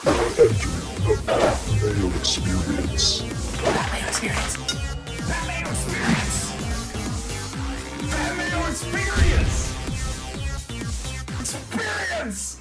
The Mayo Experience. Mayo Experience. Mayo Experience. Mayo Experience. Experience.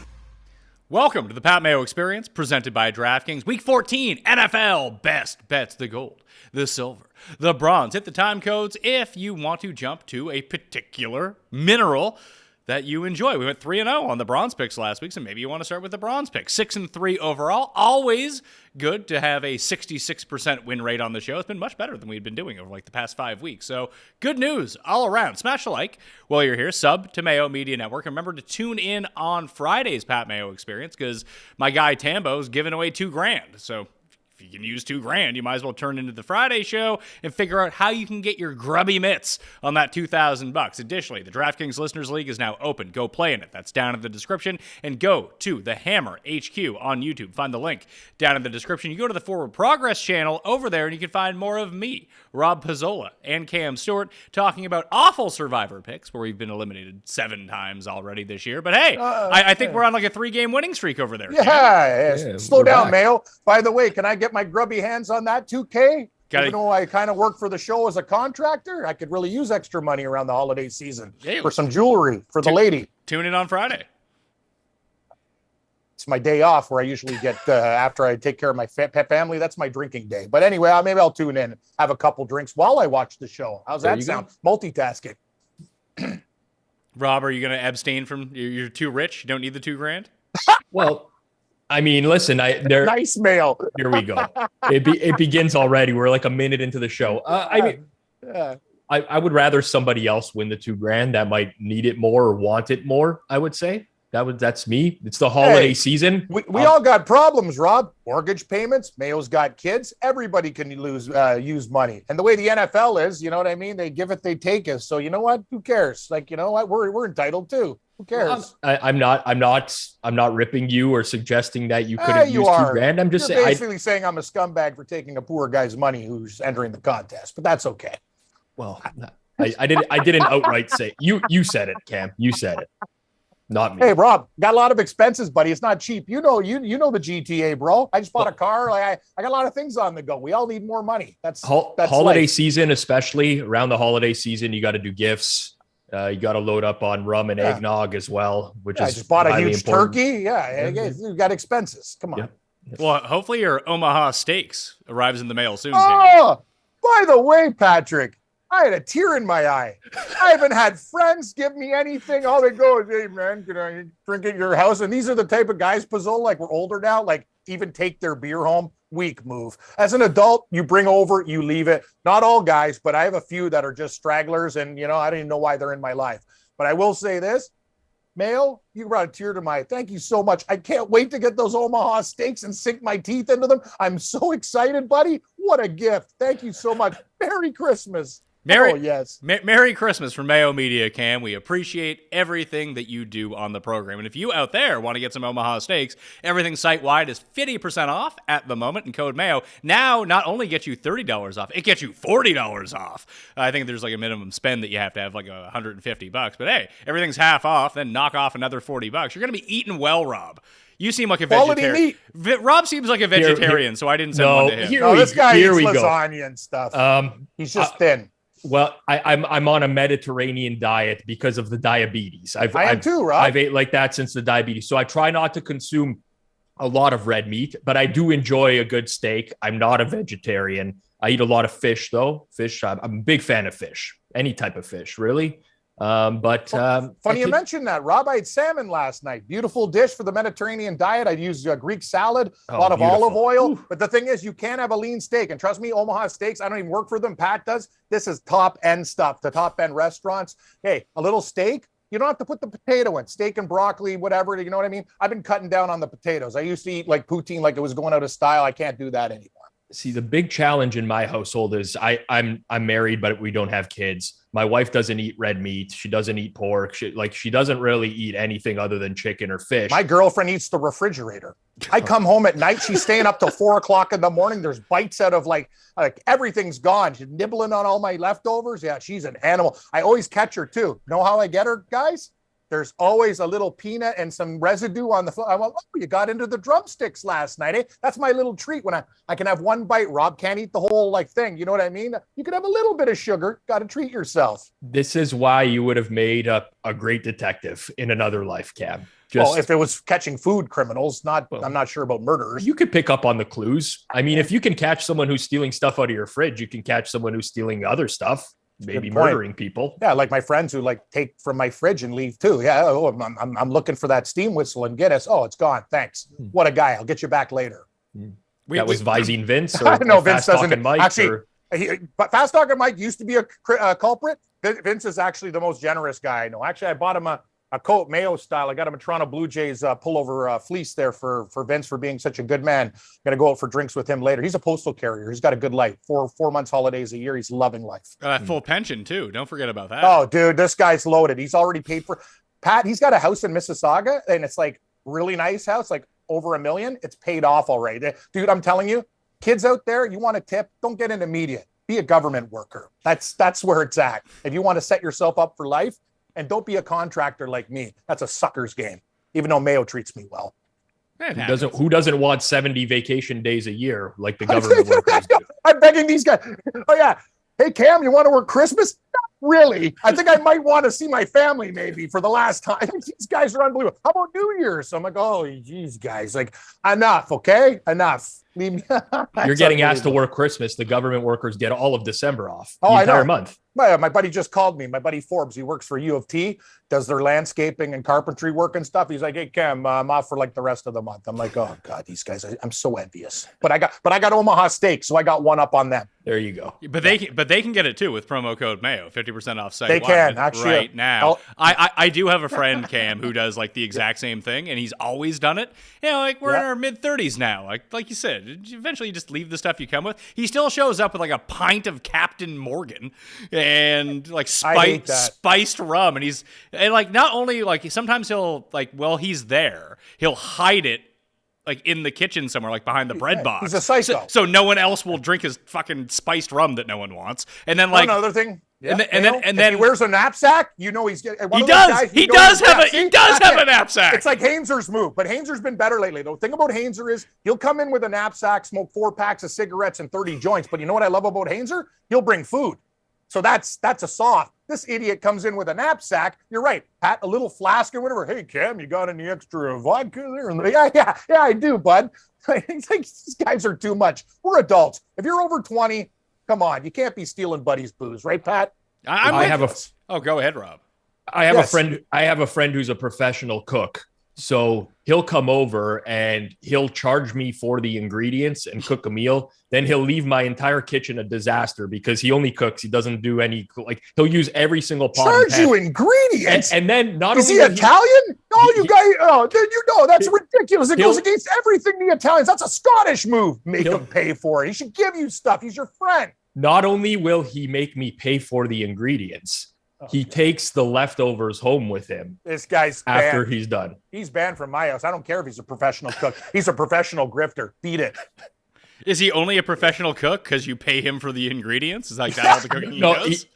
Welcome to the Pat Mayo Experience, presented by DraftKings. Week 14, NFL Best Bets, the gold, the silver, the bronze. Hit the time codes if you want to jump to a particular mineral that you enjoy. We went 3-0 on the bronze picks last week, so maybe you want to start with the bronze pick. 6-3 overall. Always good to have a 66% win rate on the show. It's been much better than we've been doing over like the past 5 weeks. So good news all around. Smash a like while you're here. Sub to Mayo Media Network. And remember to tune in on Friday's Pat Mayo Experience because my guy Tambo's giving away $2,000. So if you can use $2,000, you might as well turn into the Friday show and figure out how you can get your grubby mitts on that $2,000. Additionally, the DraftKings Listeners League is now open. Go play in it. That's down in the description. And go to the Hammer HQ on YouTube. Find the link down in the description. You go to the Forward Progress channel over there, and you can find more of me, Rob Pizzola, and Cam Stewart talking about awful Survivor picks, where we've been eliminated 7 times already this year. But hey, I think we're on like a 3-game winning streak over there. Yeah. Slow down, Mayo. By the way, can I get my grubby hands on that 2K? Even though I kind of work for the show as a contractor, I could really use extra money around the holiday season for some jewelry for the lady. Tune in on Friday. It's my day off where I usually get, after I take care of my pet family, that's my drinking day. But anyway, maybe I'll tune in, have a couple drinks while I watch the show. How's that sound? Multitasking. Rob, are you going to abstain from, you're too rich? You don't need the $2,000? Well, I mean, listen, nice Mail. Here we go. It begins already. We're like a minute into the show. I would rather somebody else win the $2,000 that might need it more or want it more. I would say that's me. It's the holiday season. We all got problems, Rob. Mortgage payments. Mayo's got kids. Everybody can use money. And the way the NFL is, you know what I mean? They give it, they take it. So you know what? Who cares? Like, you know what? We're entitled too. Who cares? I'm not ripping you or suggesting that you couldn't use $2,000. I'm just saying. Basically saying I'm a scumbag for taking a poor guy's money who's entering the contest, but that's okay. Well, I didn't outright say you said it, Cam. You said it, not me. Hey, Rob, got a lot of expenses, buddy. It's not cheap. You know the GTA, bro. I just bought a car. I got a lot of things on the go. We all need more money. That's holiday life. Season, especially around the holiday season. You got to do gifts. You got to load up on rum and eggnog as well, which is I just bought a huge important. turkey. You got expenses. Come on. Yep. Well, hopefully your Omaha Steaks arrives in the mail soon. Oh, by the way, Patrick, I had a tear in my eye. I haven't had friends give me anything. All they go is, hey, man, can I drink at your house? And these are the type of guys, Pizzola, like we're older now, like even take their beer home. Weak move. As an adult, you bring over, you leave it. Not all guys, but I have a few that are just stragglers, and I don't even know why they're in my life. But I will say this, Mayo, you brought a tear to my eye. Thank you so much. I can't wait to get those Omaha Steaks and sink my teeth into them. I'm so excited, buddy. What a gift. Thank you so much. Merry Christmas. Merry Christmas from Mayo Media, Cam. We appreciate everything that you do on the program. And if you out there want to get some Omaha Steaks, everything site-wide is 50% off at the moment. And code Mayo now not only gets you $30 off, it gets you $40 off. I think there's like a minimum spend that you have to have like $150. But hey, everything's half off, then knock off another $40. You're going to be eating well, Rob. You seem like a vegetarian. Rob seems like a vegetarian, so I didn't send one to him. This guy eats lasagna and stuff. He's just thin. Well, I'm on a Mediterranean diet because of the diabetes. I am too, Rob. I've ate like that since the diabetes. So I try not to consume a lot of red meat, but I do enjoy a good steak. I'm not a vegetarian. I eat a lot of fish, though. Fish, I'm a big fan of fish. Any type of fish, really. Funny you mentioned that, Rob. I had salmon last night. Beautiful dish for the Mediterranean diet. I used Greek salad, a lot of olive oil. Ooh. But the thing is, you can't have a lean steak. And trust me, Omaha Steaks, I don't even work for them. Pat does. This is top-end stuff, the top-end restaurants. Hey, a little steak, you don't have to put the potato in. Steak and broccoli, whatever, you know what I mean? I've been cutting down on the potatoes. I used to eat like poutine like it was going out of style. I can't do that anymore. See, the big challenge in my household is I'm married, but we don't have kids. My wife doesn't eat red meat. She doesn't eat pork. She doesn't really eat anything other than chicken or fish. My girlfriend eats the refrigerator. I come home at night. She's staying up till 4:00 in the morning. There's bites out of like everything's gone. She's nibbling on all my leftovers. Yeah, she's an animal. I always catch her too. Know how I get her, guys? there's always a little peanut and some residue on the foot. I'm like, oh, you got into the drumsticks last night, eh? That's my little treat when I can have one bite. Rob can't eat the whole like thing. You know what I mean? You can have a little bit of sugar. Got to treat yourself. This is why you would have made a great detective in another life, Cam. Well, if it was catching food criminals, I'm not sure about murderers. You could pick up on the clues. I mean, if you can catch someone who's stealing stuff out of your fridge, you can catch someone who's stealing other stuff, maybe murdering people. Yeah, like my friends who like take from my fridge and leave too. Yeah, I'm looking for that steam whistle and Guinness. Oh, it's gone. Thanks. What a guy. I'll get you back later. That was Visine Vince or no, Vince doesn't. Mike, actually, but Fast Talking Mike used to be a culprit. Vince is actually the most generous guy I know. Actually, I bought him a coat, Mayo style. I got him a Toronto Blue Jays pullover fleece there for Vince for being such a good man. Going to go out for drinks with him later. He's a postal carrier. He's got a good life. Four months holidays a year. He's loving life. Full pension too. Don't forget about that. Oh, dude, this guy's loaded. He's already paid for. Pat, he's got a house in Mississauga, and it's like really nice house, like over $1 million. It's paid off already. Dude, I'm telling you, kids out there, you want a tip? Don't get into media. Be a government worker. That's where it's at. If you want to set yourself up for life. And don't be a contractor like me. That's a sucker's game, even though Mayo treats me well. Who doesn't want 70 vacation days a year like the government workers do? I'm begging these guys. Oh, yeah. Hey, Cam, you want to work Christmas? Not really. I think I might want to see my family maybe for the last time. These guys are unbelievable. How about New Year's? So I'm like, oh, geez, guys. Like, enough, okay? Enough. Leave me. You're getting asked to work Christmas. The government workers get all of December off. The entire month. My buddy just called me. My buddy Forbes, he works for U of T, does their landscaping and carpentry work and stuff. He's like, hey, Cam, I'm off for like the rest of the month. I'm like, oh, God, these guys, I'm so envious. But I got Omaha steak, so I got one up on them. There you go. But they can get it too with promo code Mayo, 50% off site. They can, actually. Right now. I do have a friend, Cam, who does like the exact same thing, and he's always done it. You know, like we're in our mid-30s now. Like you said, eventually you just leave the stuff you come with. He still shows up with like a pint of Captain Morgan and like spiced rum, and like not only like sometimes he'll like while he's there he'll hide it like in the kitchen somewhere, like behind the bread box. He's a psycho. So no one else will drink his fucking spiced rum that no one wants. And then like another thing. Yeah, and then he wears a knapsack. You know he's getting. He does have a knapsack. It's like Hainzer's move, but Hainzer's been better lately. The thing about Hainzer is he'll come in with a knapsack, smoke 4 packs of cigarettes and 30 joints. But you know what I love about Hainzer? He'll bring food. So that's a soft. This idiot comes in with a knapsack. You're right, Pat, a little flask or whatever. Hey, Cam, you got any extra vodka there? Yeah, I do, bud. It's like, these guys are too much. We're adults. If you're over 20, come on. You can't be stealing buddies' booze, right, Pat? Go ahead, Rob. I have a friend who's a professional cook. So he'll come over and he'll charge me for the ingredients and cook a meal. Then he'll leave my entire kitchen a disaster because he only cooks. He doesn't do any, like, he'll use every single pot. Charge you ingredients? And then not is only he Italian? No, you guys, that's ridiculous. It goes against everything the Italians. That's a Scottish move. Make him pay for it. He should give you stuff. He's your friend. Not only will he make me pay for the ingredients, he takes the leftovers home with him. This guy's banned. After he's done. He's banned from my house. I don't care if he's a professional cook. He's a professional grifter. Beat it. Is he only a professional cook because you pay him for the ingredients? Is like that all the cooking he does?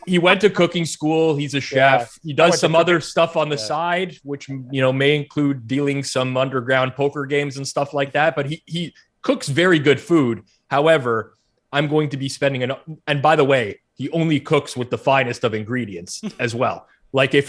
He went to cooking school. He's a chef. He does some other stuff on the side, which may include dealing some underground poker games and stuff like that. But he cooks very good food. However, I'm going to be spending and by the way, he only cooks with the finest of ingredients as well. Like if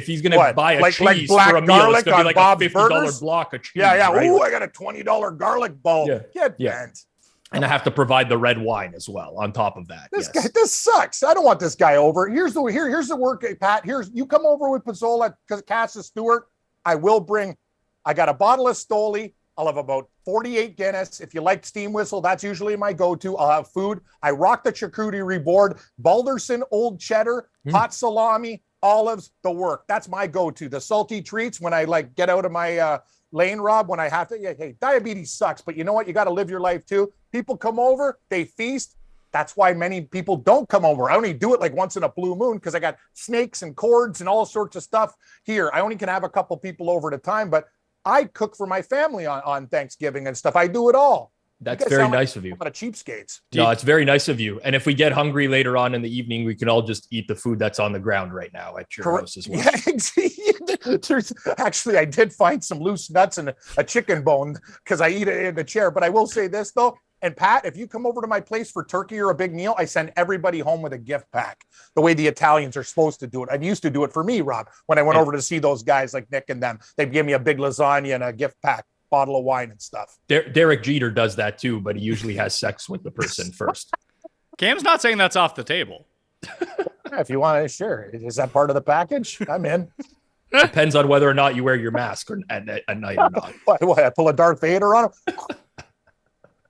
he's gonna buy a cheese for a meal, it's gonna be like Bob's a $50 block of cheese. Yeah. Right? Ooh, I got a $20 garlic bowl. Get bent. And I have to provide the red wine as well on top of that. This sucks. I don't want this guy over. Here's the work, Pat. You come over with Pizzola because Cam Stewart. I got a bottle of Stoli. I'll have about 48 Guinness. If you like steam whistle, that's usually my go-to. I'll have food. I rock the charcuterie board. Balderson, old cheddar, hot salami, olives, the work. That's my go-to. The salty treats when I get out of my lane, Rob, when I have to. Hey, diabetes sucks, but you know what? You got to live your life too. People come over, they feast. That's why many people don't come over. I only do it like once in a blue moon because I got snakes and cords and all sorts of stuff here. I only can have a couple people over at a time, but I cook for my family on Thanksgiving and stuff. I do it all. That's very nice of you. A lot of cheapskates. No, it's very nice of you. And if we get hungry later on in the evening, we can all just eat the food that's on the ground right now at your house as well. Yeah, actually, I did find some loose nuts and a chicken bone because I eat it in the chair. But I will say this, though. And Pat, if you come over to my place for turkey or a big meal, I send everybody home with a gift pack, the way the Italians are supposed to do it. I used to do it for me, Rob, when I went over to see those guys like Nick and them. They'd give me a big lasagna and a gift pack, bottle of wine and stuff. Derek Jeter does that too, but he usually has sex with the person first. Cam's not saying that's off the table. Yeah, if you want to, sure. Is that part of the package? I'm in. Depends on whether or not you wear your mask at night or not. What, I pull a Darth Vader on him?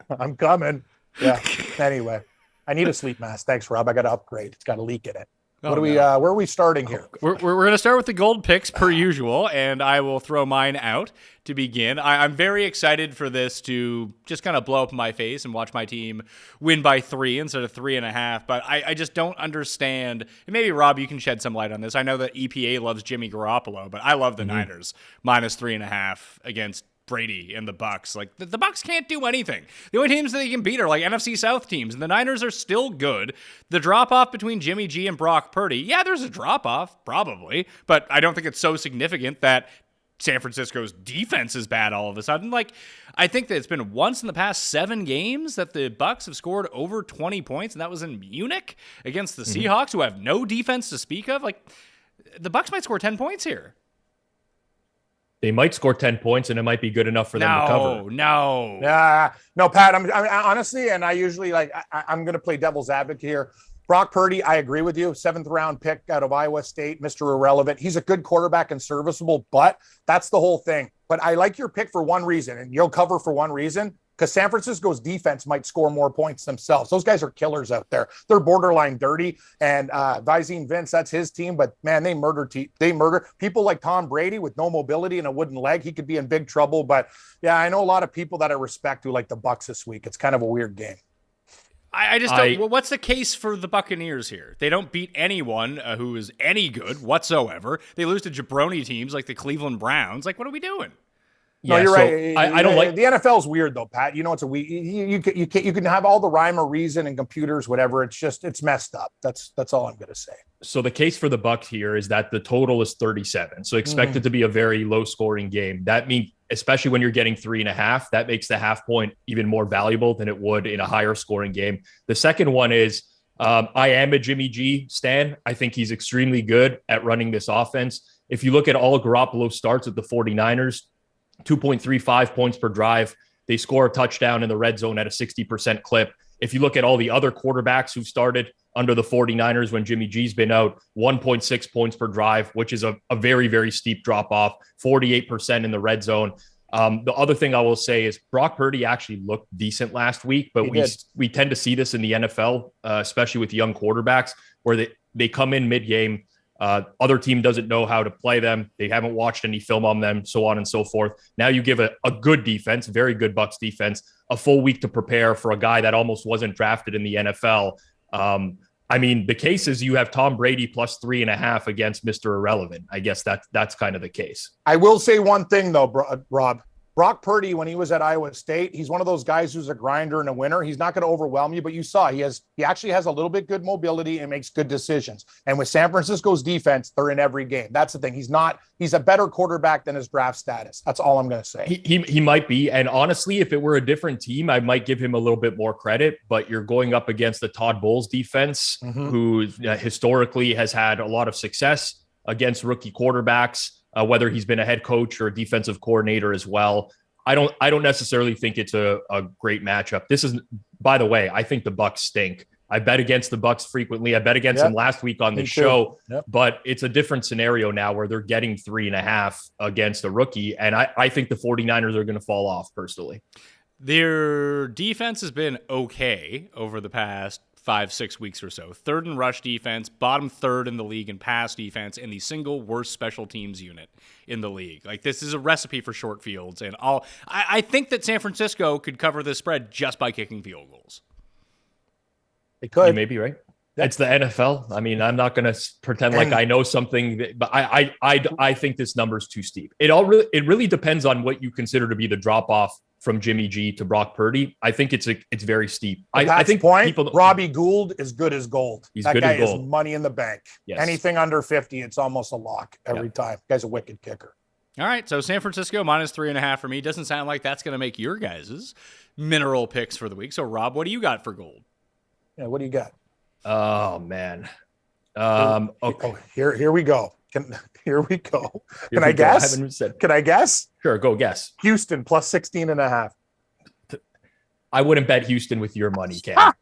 I'm coming. Yeah. Anyway, I need a sleep mask. Thanks, Rob. I got to upgrade. It's got a leak in it. Where are we starting here? We're going to start with the gold picks per usual, and I will throw mine out to begin. I'm very excited for this to just kind of blow up in my face and watch my team win by 3 instead of 3.5. But I just don't understand. And maybe, Rob, you can shed some light on this. I know that EPA loves Jimmy Garoppolo, but I love the Niners minus 3.5 against Brady and the Bucks. Like the Bucks can't do anything. The only teams that they can beat are like NFC South teams, and the Niners are still good. The drop off between Jimmy G and Brock Purdy, yeah, there's a drop off probably, but I don't think it's so significant that San Francisco's defense is bad all of a sudden. Like, I think that it's been once in the past 7 games that the Bucks have scored over 20 points, and that was in Munich against the Seahawks, who have no defense to speak of. Like, the Bucks might score 10 points here. They might score 10 points, and it might be good enough for them to cover. No, Pat, I'm honestly, and I usually I'm going to play devil's advocate here. Brock Purdy, I agree with you. 7th round pick out of Iowa State, Mr. Irrelevant. He's a good quarterback and serviceable, but that's the whole thing. But I like your pick for one reason, and you'll cover for one reason, because San Francisco's defense might score more points themselves. Those guys are killers out there. They're borderline dirty. And Visine Vince, that's his team. But, man, they murder people like Tom Brady with no mobility and a wooden leg. He could be in big trouble. But, yeah, I know a lot of people that I respect who like the Bucs this week. It's kind of a weird game. I just don't. Well, what's the case for the Buccaneers here? They don't beat anyone who is any good whatsoever. They lose to jabroni teams like the Cleveland Browns. Like, what are we doing? No, you're right. I don't like the NFL's weird though, Pat. You know, it's a you can have all the rhyme or reason and computers, whatever. It's messed up. That's all I'm going to say. So the case for the Bucs here is that the total is 37. So expect it to be a very low scoring game. That means, especially when you're getting 3.5, that makes the half point even more valuable than it would in a higher scoring game. The second one is I am a Jimmy G stan. I think he's extremely good at running this offense. If you look at all Garoppolo starts with the 49ers, 2.35 points per drive. They score a touchdown in the red zone at a 60% clip. If you look at all the other quarterbacks who started under the 49ers when Jimmy G's been out, 1.6 points per drive, which is a very, very steep drop off, 48% in the red zone. The other thing I will say is Brock Purdy actually looked decent last week, but we tend to see this in the NFL, especially with young quarterbacks, where they come in mid-game. Other team doesn't know how to play them. They haven't watched any film on them, so on and so forth. Now you give a good defense, very good Bucs defense, a full week to prepare for a guy that almost wasn't drafted in the NFL. I mean, the case is you have Tom Brady plus 3.5 against Mr. Irrelevant. I guess that's kind of the case. I will say one thing though, Rob. Brock Purdy, when he was at Iowa State, he's one of those guys who's a grinder and a winner. He's not going to overwhelm you, but you saw he actually has a little bit good mobility and makes good decisions. And with San Francisco's defense, they're in every game. That's the thing. He's a better quarterback than his draft status. That's all I'm going to say. He might be. And honestly, if it were a different team, I might give him a little bit more credit, but you're going up against the Todd Bowles defense, who historically has had a lot of success against rookie quarterbacks. Whether he's been a head coach or a defensive coordinator as well. I don't necessarily think it's a great matchup. This is, by the way, I think the Bucs stink. I bet against the Bucs frequently. I bet against them last week on this show, but it's a different scenario now where they're getting 3.5 against a rookie. And I think the 49ers are going to fall off personally. Their defense has been okay over the past 5-6 weeks or so. 3rd in rush defense, bottom 3rd in the league in pass defense, and the single worst special teams unit in the league. Like, this is a recipe for short fields, and I think that San Francisco could cover this spread just by kicking field goals. They could. You may be right. It's the NFL. I mean, I'm not going to pretend like I know something, but I think this number is too steep. It really depends on what you consider to be the drop off from Jimmy G to Brock Purdy, I think it's very steep. I think people Robbie Gould is good as gold. He's that good guy as gold. is money in the bank. Yes. Anything under 50, it's almost a lock every time. Guy's a wicked kicker. All right, so San Francisco minus 3.5 for me. Doesn't sound like that's going to make your guys' mineral picks for the week. So, Rob, what do you got for gold? Yeah, what do you got? Oh man. Okay. Oh, here we go. Here we go. Here Can I we go. guess? haven't said. Can I guess? Sure, go guess. Houston plus 16.5. I wouldn't bet Houston with your money, Cam.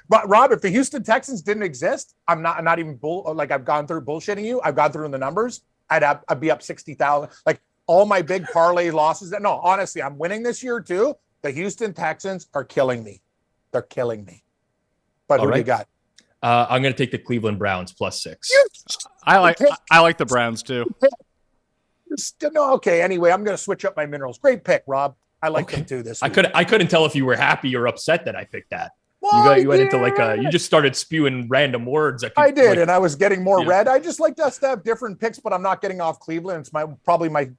But Rob, if the Houston Texans didn't exist, I'm not even I've gone through bullshitting you. I've gone through the numbers. I'd be up 60,000. Like all my big parlay losses. No, honestly, I'm winning this year too. The Houston Texans are killing me. They're killing me. But who do you got? I'm going to take the Cleveland Browns plus 6. I like the Browns too. No, okay. Anyway, I'm going to switch up my minerals. Great pick, Rob. I like them too this week. I couldn't tell if you were happy or upset that I picked that. Well, you went into you just started spewing random words. I did, and I was getting more red. I just like us to have different picks, but I'm not getting off Cleveland. It's probably my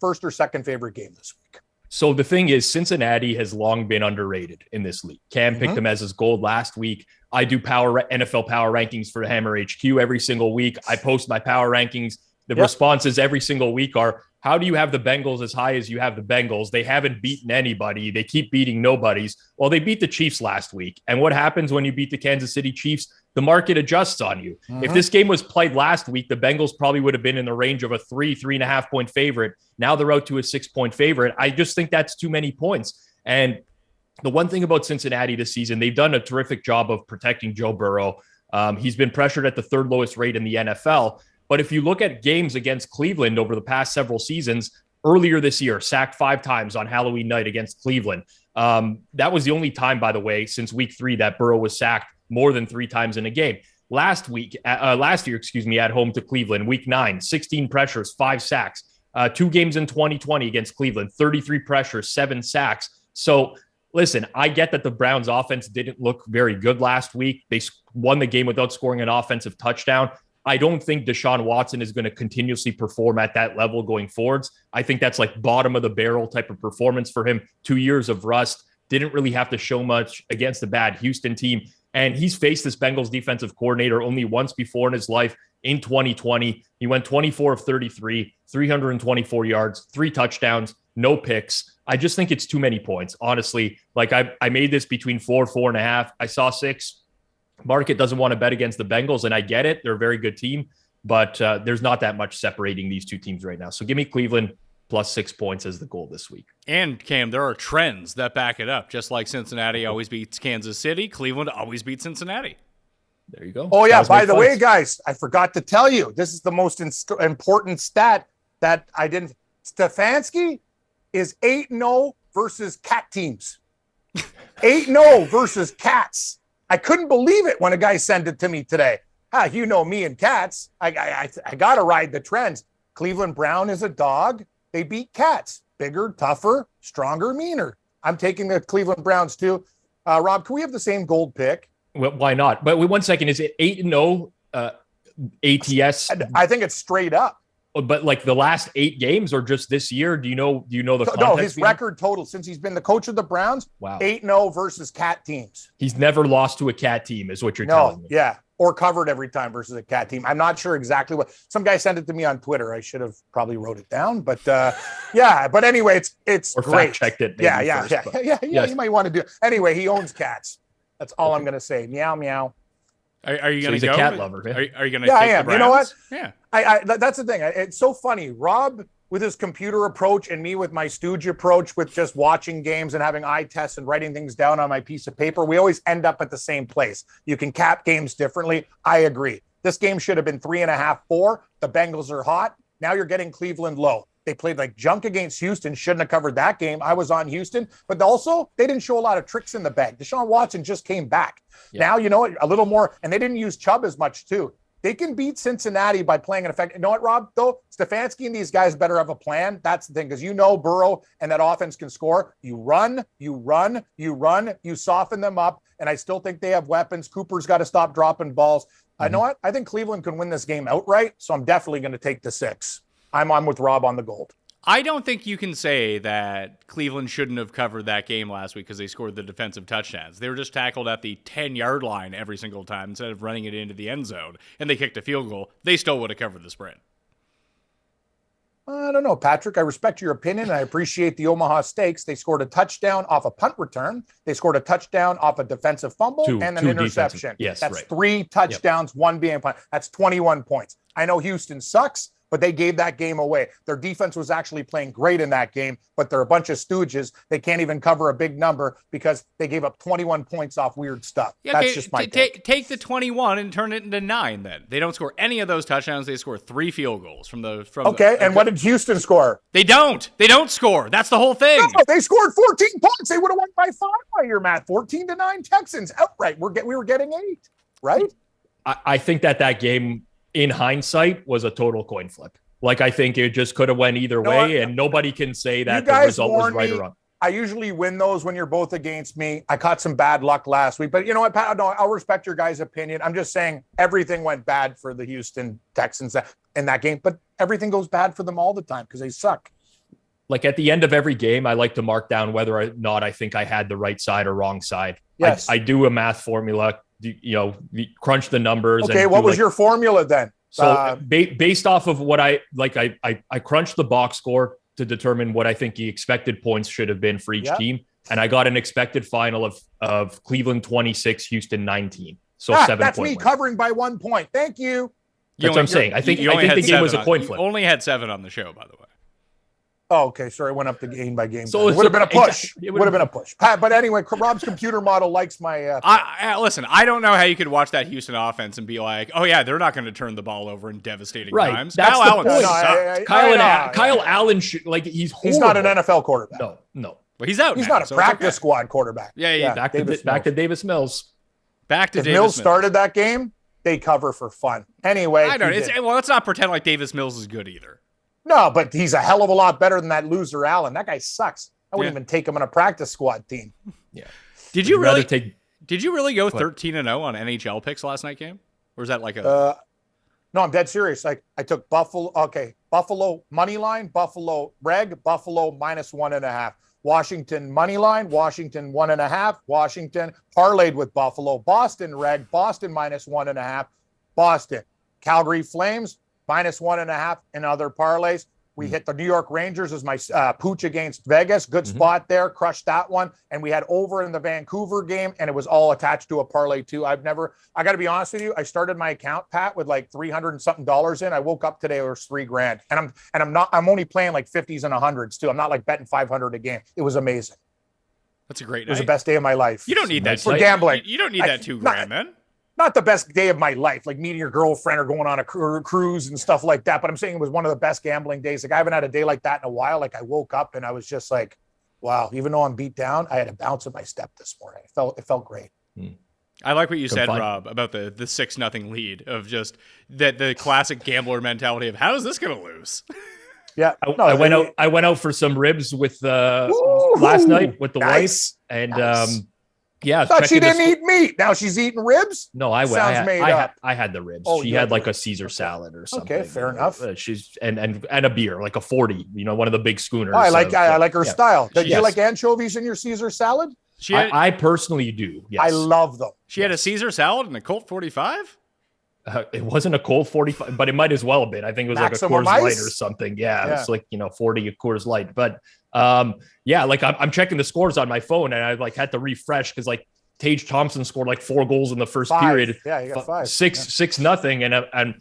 first or second favorite game this week. So the thing is, Cincinnati has long been underrated in this league. Cam picked them as his gold last week. I do NFL power rankings for Hammer HQ every single week. I post my power rankings. The responses every single week are, how do you have the Bengals as high as you have the Bengals? They haven't beaten anybody. They keep beating nobodies. Well, they beat the Chiefs last week. And what happens when you beat the Kansas City Chiefs? The market adjusts on you. If this game was played last week, the Bengals probably would have been in the range of a 3.5 point favorite. Now they're out to a 6-point favorite. I just think that's too many points. And the one thing about Cincinnati this season, they've done a terrific job of protecting Joe Burrow. He's been pressured at the third lowest rate in the NFL. But if you look at games against Cleveland over the past several seasons, earlier this year, sacked 5 times on Halloween night against Cleveland. That was the only time, by the way, since week 3 that Burrow was sacked more than 3 times in a game. Last year, at home to Cleveland, week 9, 16 pressures, 5 sacks. 2 games in 2020 against Cleveland, 33 pressures, 7 sacks. So listen, I get that the Browns offense didn't look very good last week. They won the game without scoring an offensive touchdown. I don't think Deshaun Watson is going to continuously perform at that level going forwards. I think that's like bottom of the barrel type of performance for him. 2 years of rust, didn't really have to show much against the bad Houston team. And he's faced this Bengals defensive coordinator only once before in his life in 2020. He went 24 of 33, 324 yards, 3 touchdowns, no picks. I just think it's too many points, honestly. Like I made this between 4.5. I saw 6. Market doesn't want to bet against the Bengals, and I get it. They're a very good team, but there's not that much separating these two teams right now. So give me Cleveland plus 6 points as the goal this week. And, Cam, there are trends that back it up. Just like Cincinnati always beats Kansas City, Cleveland always beats Cincinnati. There you go. Oh, yeah. By the way, guys, I forgot to tell you, this is the most important stat that I didn't. Stefanski is 8-0 versus cat teams. 8-0 versus cats. I couldn't believe it when a guy sent it to me today. You know me and cats. I got to ride the trends. Cleveland Brown is a dog. They beat cats. Bigger, tougher, stronger, meaner. I'm taking the Cleveland Browns too. Rob, can we have the same gold pick? Well, why not? But wait 1 second. Is it 8-0 ATS? I think it's straight up. But like the last 8 games or just this year? Do you know the context? No, his record total since he's been the coach of the Browns. Wow. 8-0 versus cat teams. He's never lost to a cat team is what you're telling me. Yeah. Or covered every time versus a cat team. I'm not sure exactly what. Some guy sent it to me on Twitter. I should have probably wrote it down, but yeah. But anyway, it's or great. Fact checked it. Yeah. Yes. You might want to do it. Anyway, he owns cats. That's all I'm going to say. Meow, meow. Are you going to go? He's a cat lover. Yeah. Are you going to? Yeah, I am. You know what? Yeah. That's the thing. It's so funny. Rob with his computer approach and me with my stooge approach with just watching games and having eye tests and writing things down on my piece of paper, we always end up at the same place. You can cap games differently. I agree. This game should have been 3.5, 4. The Bengals are hot. Now you're getting Cleveland low. They played like junk against Houston. Shouldn't have covered that game. I was on Houston. But also, they didn't show a lot of tricks in the bag. Deshaun Watson just came back. Yeah. Now, you know what? A little more. And they didn't use Chubb as much, too. They can beat Cincinnati by playing an effect. You know what, Rob, though? Stefanski and these guys better have a plan. That's the thing, because Burrow and that offense can score. You run, you soften them up, and I still think they have weapons. Cooper's got to stop dropping balls. You know what? I think Cleveland can win this game outright, so I'm definitely going to take the 6. I'm on with Rob on the gold. I don't think you can say that Cleveland shouldn't have covered that game last week because they scored the defensive touchdowns. They were just tackled at the 10-yard line every single time instead of running it into the end zone, and they kicked a field goal. They still would have covered the spread. I don't know, Patrick. I respect your opinion, and I appreciate the Omaha Steaks. They scored a touchdown off a punt return. They scored a touchdown off a defensive fumble and an interception. Yes, that's right. 3 touchdowns, 1 being a punt. That's 21 points. I know Houston sucks, but they gave that game away. Their defense was actually playing great in that game, but they're a bunch of stooges. They can't even cover a big number because they gave up 21 points off weird stuff. Yeah, that's just my take. Take the 21 and turn it into 9 then. They don't score any of those touchdowns. They score 3 field goals from the and what did Houston score? They don't score. That's the whole thing. No, they scored 14 points. They would have won by 5 by your math. 14-9 Texans outright. We were getting 8, right? I think that game, in hindsight, was a total coin flip. Like, I think it just could have went either way, and nobody can say that the result was right or wrong. I usually win those when you're both against me. I caught some bad luck last week, but you know what, Pat? No, I'll respect your guys' opinion. I'm just saying everything went bad for the Houston Texans in that game, but everything goes bad for them all the time because they suck. Like, at the end of every game, I like to mark down whether or not I think I had the right side or wrong side. Yes. I do a math formula, crunch the numbers. Okay, what was your formula then? So based off of what I crunched the box score to determine what I think the expected points should have been for each team. And I got an expected final of Cleveland 26, Houston 19. So 7 that's point me win. covering by 1 point. Thank you. That's what I'm saying. I think the game was a coin flip. You only had 7 on the show, by the way. Oh, okay. Sorry, I went up the game by game. So it would have been a push. It would have been a push. But anyway, Rob's computer model likes my. Listen, I don't know how you could watch that Houston offense and be like, oh, yeah, they're not going to turn the ball over in devastating times. That's Kyle Allen sucks. Kyle Allen, he's horrible. He's not an NFL quarterback. No. But he's out. He's now, not a practice squad quarterback. Yeah. Back to Davis Mills. If Mills started that game, they cover for fun. Anyway. I don't. Let's not pretend like Davis Mills is good either. No, but he's a hell of a lot better than that loser Allen. That guy sucks. I wouldn't even take him on a practice squad team. Yeah. Did you really go 13-0 on NHL picks last night, Cam? Or is that like a? No, I'm dead serious. I took Buffalo. Okay, Buffalo money line, Buffalo reg, Buffalo -1.5. Washington money line, Washington 1.5. Washington parlayed with Buffalo. Boston reg, Boston -1.5. Boston. Calgary Flames -1.5 in other parlays. We hit the New York Rangers as my pooch against Vegas. Good spot there. Crushed that one. And we had over in the Vancouver game, and it was all attached to a parlay too. I got to be honest with you. I started my account, Pat, with like $300 and something in. I woke up today, it was $3,000. I'm only playing like 50s and 100s too. I'm not like betting 500 a game. It was amazing. That's a great night. It was the best day of my life. You don't need that for gambling. You don't need that $2,000, man. Not the best day of my life, like meeting your girlfriend or going on a cruise and stuff like that. But I'm saying it was one of the best gambling days. Like, I haven't had a day like that in a while. Like, I woke up and I was just like, wow, even though I'm beat down, I had a bounce in my step this morning. It felt great. I like what you said, Rob, about the 6-0 lead of just that the classic gambler mentality of how is this going to lose? Yeah, I went out for some ribs with last night with the wife, and yeah, I thought she didn't eat meat. Now she's eating ribs. No, I went. I had the ribs. Oh, she had like a Caesar salad or something. Okay, fair enough. She's and a beer, like a 40. One of the big schooners. Oh, I like her style. Do you like anchovies in your Caesar salad? I personally do. Yes, I love them. She had a Caesar salad and a Colt 45. It wasn't a Colt 45, but it might as well have been. I think it was Maximum like a Coors Ice? Light or something. Yeah, it's like 40 a Coors Light. But like I'm checking the scores on my phone, and I like had to refresh because like Tage Thompson scored like 4 goals in the first period. Yeah, he got 5. 6-0. And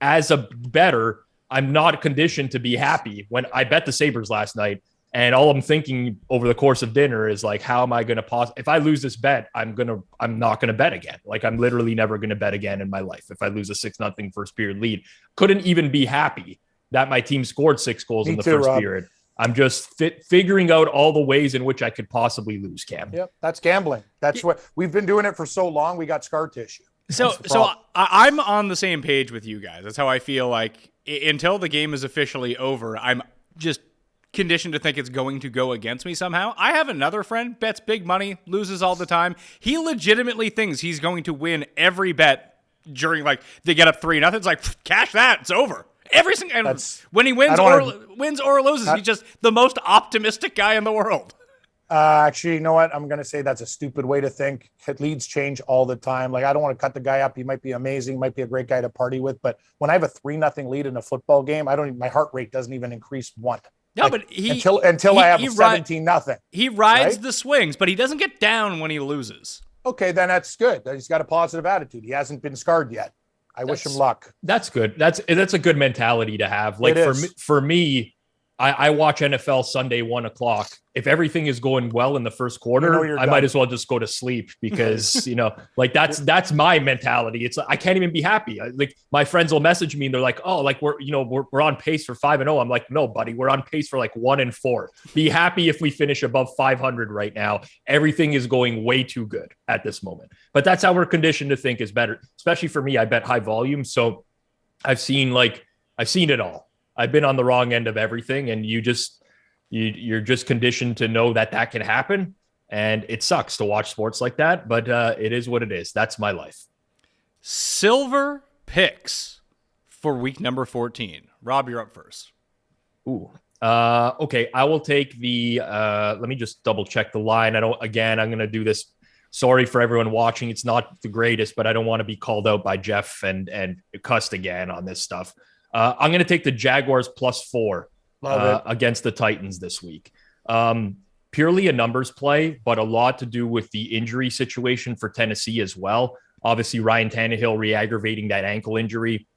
as a bettor, I'm not conditioned to be happy when I bet the Sabres last night. And all I'm thinking over the course of dinner is like, how am I going to if I lose this bet, I'm not going to bet again. Like, I'm literally never going to bet again in my life. If I lose a 6-0 first period lead, couldn't even be happy that my team scored 6 goals in the first period. I'm just figuring out all the ways in which I could possibly lose, Cam. Yep, that's gambling. That's what we've been doing it for so long. We got scar tissue. So I'm on the same page with you guys. That's how I feel like until the game is officially over, I'm just conditioned to think it's going to go against me somehow. I have another friend, bets big money, loses all the time. He legitimately thinks he's going to win every bet during, like, they get up 3-0. It's like, cash that, it's over. Every single when he wins or loses, he's just the most optimistic guy in the world. Actually, you know what? I'm going to say that's a stupid way to think. Leads change all the time. Like, I don't want to cut the guy up. He might be amazing, might be a great guy to party with. But when I have a 3-0 lead in a football game, my heart rate doesn't even increase one. No, like, but until I have 17-0. He rides the swings, but he doesn't get down when he loses. Okay, then that's good. He's got a positive attitude. He hasn't been scarred yet. I wish him luck. That's good. That's a good mentality to have. Like for me, I watch NFL Sunday 1:00. If everything is going well in the first quarter, I might as well just go to sleep because, like that's my mentality. It's like, I can't even be happy. Like my friends will message me and they're like, oh, like we're on pace for 5-0. I'm like, no, buddy, we're on pace for like 1-4. Be happy if we finish above 500 right now. Everything is going way too good at this moment, but that's how we're conditioned to think is better. Especially for me, I bet high volume. So I've seen it all. I've been on the wrong end of everything, and you're just conditioned to know that can happen, and it sucks to watch sports like that, but it is what it is. That's my life. Silver picks for week number 14. Rob, you're up first. Ooh. Okay, I will take the let me just double check the line. I'm going to do this. Sorry for everyone watching. It's not the greatest, but I don't want to be called out by Jeff and cussed again on this stuff. I'm going to take the Jaguars +4 against the Titans this week. Purely a numbers play, but a lot to do with the injury situation for Tennessee as well. Obviously, Ryan Tannehill re-aggravating that ankle injury.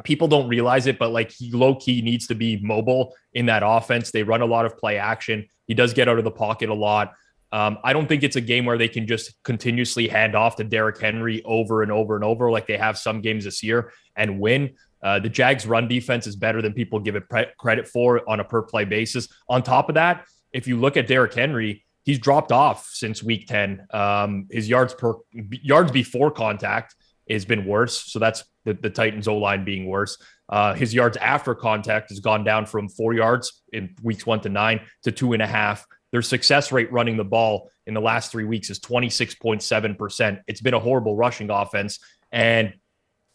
People don't realize it, but like he low-key needs to be mobile in that offense. They run a lot of play action. He does get out of the pocket a lot. I don't think it's a game where they can just continuously hand off to Derrick Henry over and over and over like they have some games this year and win. The Jags run defense is better than people give it credit for on a per play basis. On top of that, if you look at Derrick Henry, he's dropped off since week 10. His yards before contact has been worse. So that's the Titans O-line being worse. His yards after contact has gone down from 4 yards in weeks 1 to 9 to 2.5. Their success rate running the ball in the last 3 weeks is 26.7%. It's been a horrible rushing offense. And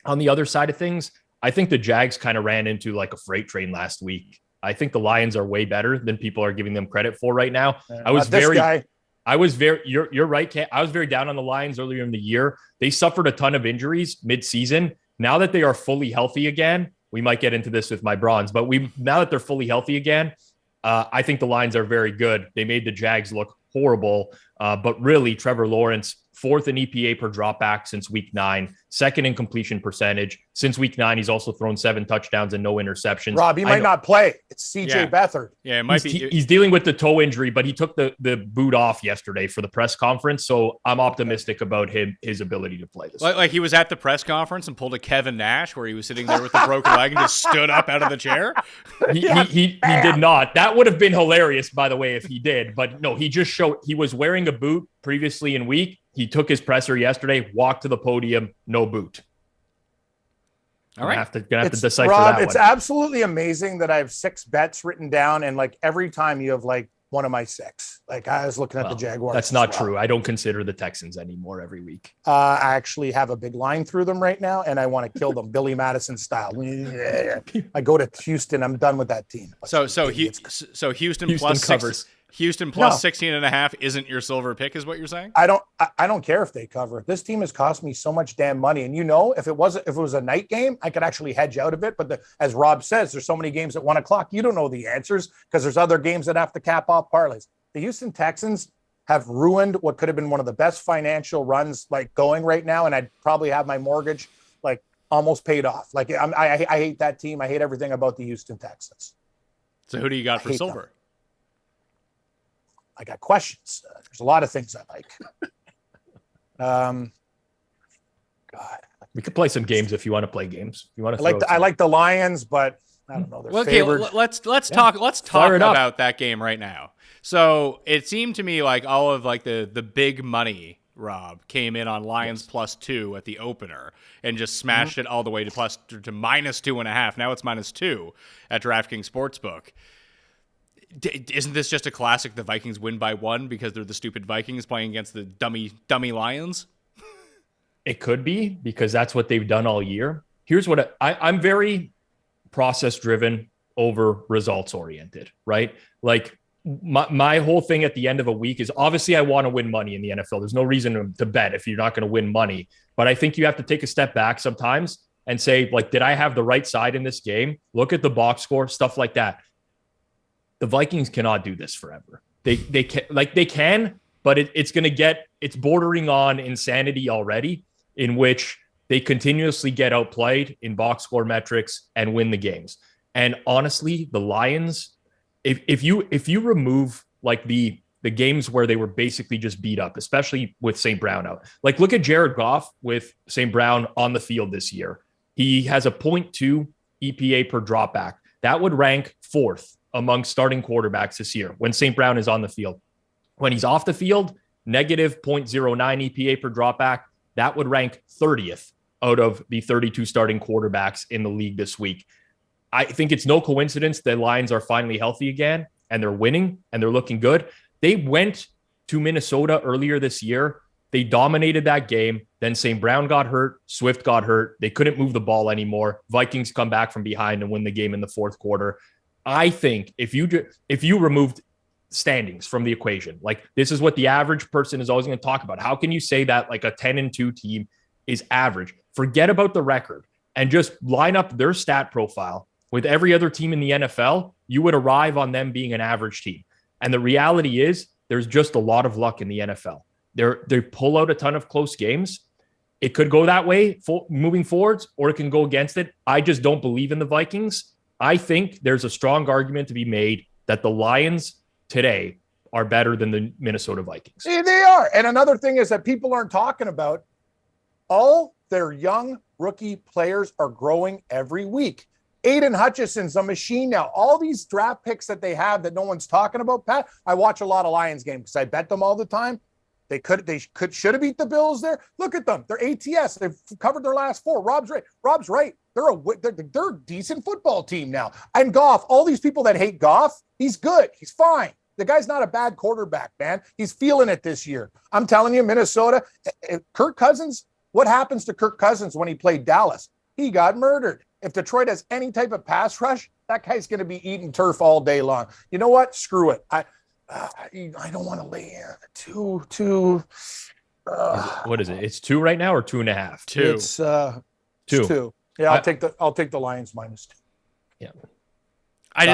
on the other side of things, I think the Jags kind of ran into like a freight train last week. I think the Lions are way better than people are giving them credit for right now. You're right, Cam. I was very down on the Lions earlier in the year. They suffered a ton of injuries mid-season. Now that they are fully healthy again, we might get into this with my bronze, but now that they're fully healthy again, I think the Lions are very good. They made the Jags look horrible, but really Trevor Lawrence, 4th in EPA per dropback since week 9, 2nd in completion percentage. Since week 9, he's also thrown 7 touchdowns and no interceptions. Rob, he might not play. It's CJ Beathard. Yeah, it might be. He's dealing with the toe injury, but he took the boot off yesterday for the press conference. So I'm optimistic about his ability to play this. Like he was at the press conference and pulled a Kevin Nash where he was sitting there with the broken leg and just stood up out of the chair. He did not. That would have been hilarious, by the way, if he did. But no, he just showed he was wearing a boot previously in week. He took his presser yesterday, walked to the podium, no boot. All right. Gonna have to decipher Rob, that it's one. absolutely amazing that I have 6 bets written down, and like every time you have like one of my 6. Like I was looking at the Jaguars. That's not true. I don't consider the Texans anymore every week. I actually have a big line through them right now, and I want to kill them Billy Madison style. I go to Houston. I'm done with that team. So Houston plus covers. Houston plus 16.5 isn't your silver pick, is what you're saying? I don't care if they cover. This team has cost me so much damn money. And if it was a night game, I could actually hedge out of it. But as Rob says, there's so many games at 1 o'clock. You don't know the answers because there's other games that have to cap off parlays. The Houston Texans have ruined what could have been one of the best financial runs like going right now. And I'd probably have my mortgage like almost paid off. Like I hate that team. I hate everything about the Houston Texans. So who do you got for silver? Them. I got questions. There's a lot of things I like. God, we could play some games if you want to play games. If you want to, I like the Lions, but I don't know. They're favored. Let's talk about that game right now. So it seemed to me like all of like the big money, Rob, came in on Lions +2 at the opener and just smashed it all the way to -2.5. Now it's -2 at DraftKings Sportsbook. Isn't this just a classic? The Vikings win by 1 because they're the stupid Vikings playing against the dummy Lions? It could be because that's what they've done all year. Here's what I'm very process driven over results oriented, right? Like my whole thing at the end of a week is obviously I want to win money in the NFL. There's no reason to bet if you're not going to win money. But I think you have to take a step back sometimes and say, like, did I have the right side in this game? Look at the box score, stuff like that. The Vikings cannot do this forever. They can, but it's bordering on insanity already, in which they continuously get outplayed in box score metrics and win the games. And honestly, the Lions, if you remove like the games where they were basically just beat up, especially with St. Brown out, like look at Jared Goff with St. Brown on the field this year. He has a 0.2 EPA per dropback. That would rank 4th among starting quarterbacks this year when St. Brown is on the field. When he's off the field, negative 0.09 EPA per dropback. That would rank 30th out of the 32 starting quarterbacks in the league this week. I think it's no coincidence the Lions are finally healthy again and they're winning and they're looking good. They went to Minnesota earlier this year. They dominated that game. Then St. Brown got hurt. Swift got hurt. They couldn't move the ball anymore. Vikings come back from behind and win the game in the fourth quarter. I think if you removed standings from the equation, like this is what the average person is always going to talk about. How can you say that like a 10-2 team is average? Forget about the record and just line up their stat profile with every other team in the NFL. You would arrive on them being an average team. And the reality is there's just a lot of luck in the NFL. They pull out a ton of close games. It could go that way moving forwards, or it can go against it. I just don't believe in the Vikings. I think there's a strong argument to be made that the Lions today are better than the Minnesota Vikings. See, they are. And another thing is that people aren't talking about, all their young rookie players are growing every week. Aiden Hutchinson's a machine now. All these draft picks that they have that no one's talking about, Pat, I watch a lot of Lions games because I bet them all the time. They should have beat the Bills there. Look at them. They're ATS. They've covered their last 4. Rob's right. They're a decent football team now. And Goff, all these people that hate Goff, he's good. He's fine. The guy's not a bad quarterback, man. He's feeling it this year. I'm telling you, Minnesota, Kirk Cousins, what happens to Kirk Cousins when he played Dallas? He got murdered. If Detroit has any type of pass rush, that guy's going to be eating turf all day long. You know what? Screw it. I don't want to lay in two. What is it? It's 2 right now or 2.5? 2. It's 2. Yeah, I'll take the Lions -2. Yeah. I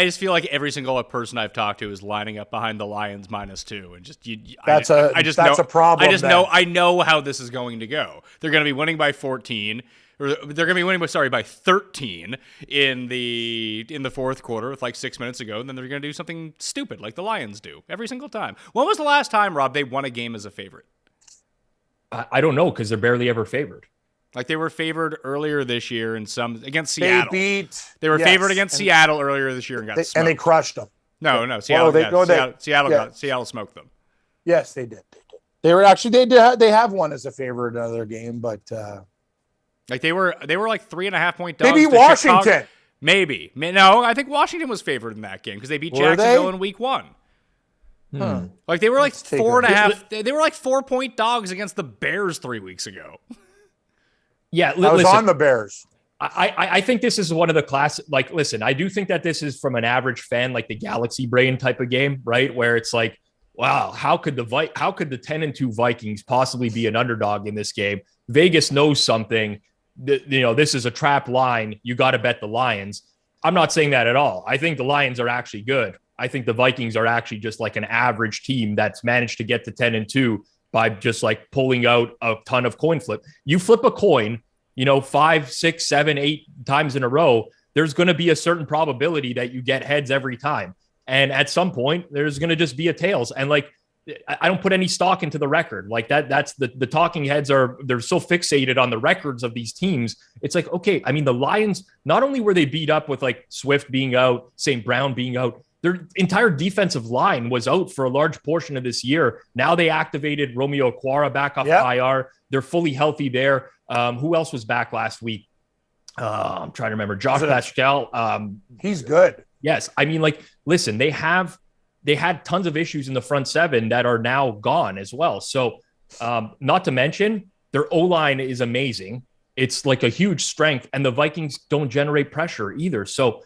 just feel like every single person I've talked to is lining up behind the Lions -2, and just that's a problem. I know how this is going to go. They're going to be winning by 14. Or they're going to be winning by 13 in the fourth quarter with like 6 minutes ago, and then they're going to do something stupid like the Lions do every single time. When was the last time, Rob, they won a game as a favorite? I don't know, because they're barely ever favored. Like they were favored earlier this year against Seattle. They were favored against Seattle earlier this year and got smoked. And they crushed them. No, Seattle smoked them. Yes, they did. They were actually they have won as a favorite in another game, but. Like they were like 3.5-point dogs. Maybe Washington. Chicago. Maybe. No, I think Washington was favored in that game because they beat Jacksonville in week 1. Like they were like 4.5. They were like 4-point dogs against the Bears 3 weeks ago. Yeah, I was on the Bears. I think this is one of the classic. Like, listen, I do think that this is from an average fan, like the Galaxy brain type of game, right? Where it's like, wow, how could the 10-2 Vikings possibly be an underdog in this game? Vegas knows something. This is a trap line. You got to bet the Lions. I'm not saying that at all. I think the Lions are actually good. I think the Vikings are actually just like an average team that's managed to get to 10-2 by just like pulling out a ton of coin flip. You flip a coin, 5, 6, 7, 8 times in a row, there's going to be a certain probability that you get heads every time. And at some point, there's going to just be a tails. And like, I don't put any stock into the record like that. That's the talking heads they're so fixated on the records of these teams. It's like, okay, I mean, the Lions, not only were they beat up with like Swift being out, St. Brown being out, their entire defensive line was out for a large portion of this year. Now they activated Romeo Okwara back off IR. They're fully healthy there. Who else was back last week? I'm trying to remember. Josh Pascal. He's good. Yes. I mean, like, listen, they had tons of issues in the front seven that are now gone as well. So not to mention their O-line is amazing. it's like a huge strength, and the Vikings don't generate pressure either. So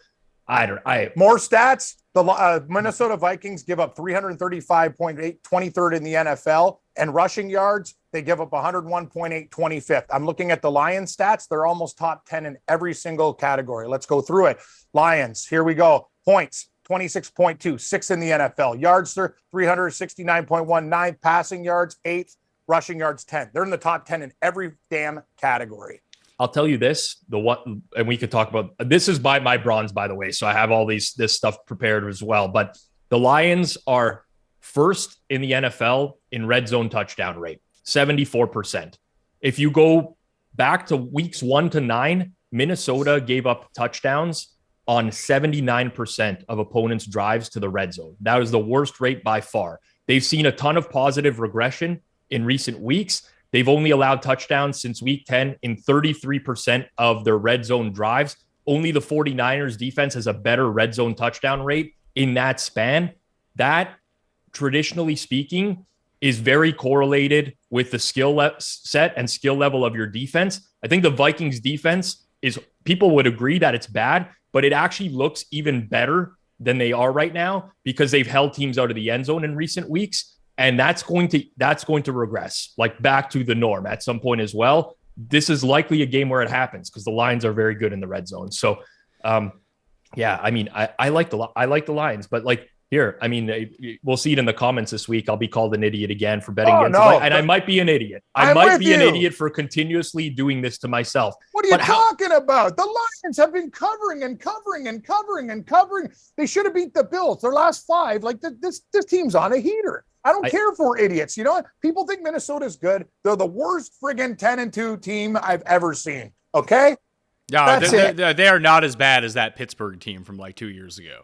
more stats. The Minnesota Vikings give up 335.8, 23rd in the NFL, and rushing yards, they give up 101.8, 25th. I'm looking at the Lions stats. They're almost top 10 in every single category. Let's go through it. Lions, here we go. Points, 26.2, 6th in the NFL. Yards, 369.1, 9th. Passing yards, 8th. Rushing yards, 10. They're in the top 10 in every damn category. I'll tell you this, and we could talk about, this is by my bronze, by the way. So I have all this stuff prepared as well, but the Lions are first in the NFL in red zone touchdown rate, 74%. If you go back to weeks 1 to 9, Minnesota gave up touchdowns on 79% of opponents' drives to the red zone. That was the worst rate by far. They've seen a ton of positive regression in recent weeks. They've only allowed touchdowns since week 10 in 33% of their red zone drives. Only the 49ers defense has a better red zone touchdown rate in that span. That, traditionally speaking, is very correlated with the skill set and skill level of your defense. I think the Vikings defense people would agree that it's bad, but it actually looks even better than they are right now because they've held teams out of the end zone in recent weeks. And that's going to regress, like back to the norm at some point as well. This is likely a game where it happens because the Lions are very good in the red zone. So, yeah, I mean, I like the Lions, but like here, I mean, we'll see it in the comments this week. I'll be called an idiot again for betting against them, and I might be an idiot. I might be an idiot for continuously doing this to myself. What are you talking about? The Lions have been covering and covering and covering and covering. They should have beat the Bills. Their last 5, like this team's on a heater. I don't care if we're idiots. You know what? People think Minnesota's good. They're the worst friggin' 10-2 team I've ever seen. Okay? No, they are not as bad as that Pittsburgh team from like 2 years ago.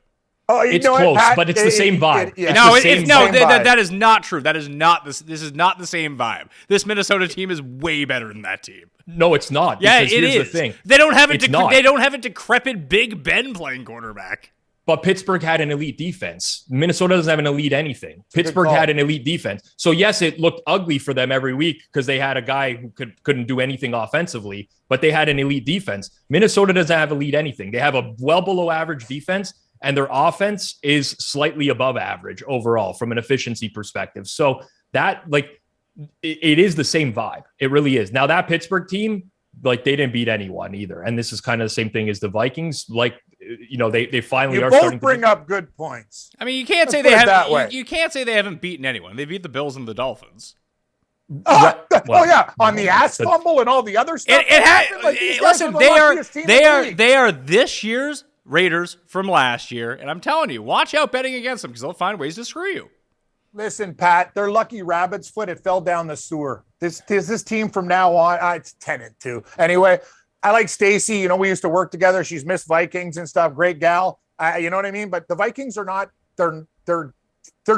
Oh, it's close, Pat, but it's the same vibe. That is not true. That is not this. This is not the same vibe. This Minnesota team is way better than that team. No, it's not. Yeah, it here's is. The thing. They don't have They don't have a decrepit Big Ben playing quarterback. But Pittsburgh had an elite defense. Minnesota doesn't have an elite anything. Pittsburgh had an elite defense. So yes, it looked ugly for them every week because they had a guy who couldn't do anything offensively, but they had an elite defense. Minnesota doesn't have elite anything. They have a well below average defense, and their offense is slightly above average overall from an efficiency perspective. So that, like, it is the same vibe. It really is. Now that Pittsburgh team, like, they didn't beat anyone either. And this is kind of the same thing as the Vikings. Like, you know, they finally are starting to bring up good points. I mean, you can't say they haven't. You can't say they haven't beaten anyone. They beat the Bills and the Dolphins. On the ass fumble and all the other stuff. Listen, they are this year's Raiders from last year, and I'm telling you, watch out betting against them because they'll find ways to screw you. Listen, Pat, they're lucky rabbit's foot. It fell down the sewer. This team from now on, it's 10-2. Anyway, I like Stacy. You know, we used to work together. She's Miss Vikings and stuff. Great gal. You know what I mean? But the Vikings are not. They're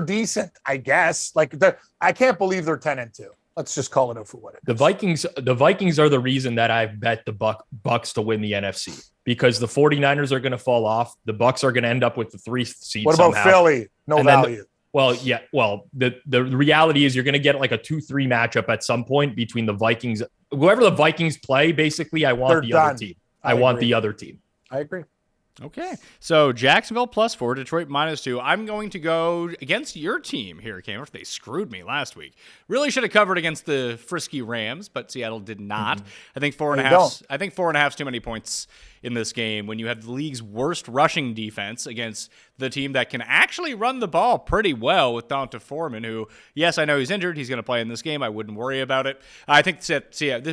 decent, I guess. Like, I can't believe they're 10-2. Let's just call it for what it is. The Vikings are the reason that I've bet the Bucks to win the NFC because the 49ers are going to fall off. The Bucks are going to end up with the 3th seed. What about somehow. Philly? No value. The reality is you're going to get like a 2-3 matchup at some point between the Vikings. Whoever the Vikings play, basically, I want other team. I want the other team. I agree. Okay, so Jacksonville +4, Detroit -2. I'm going to go against your team here, Cam. They screwed me last week. Really should have covered against the frisky Rams, but Seattle did not. Mm-hmm. I think 4.5. I think 4.5 is too many points in this game when you have the league's worst rushing defense against the team that can actually run the ball pretty well with Donta Foreman, who, yes, I know he's injured. He's going to play in this game. I wouldn't worry about it. I think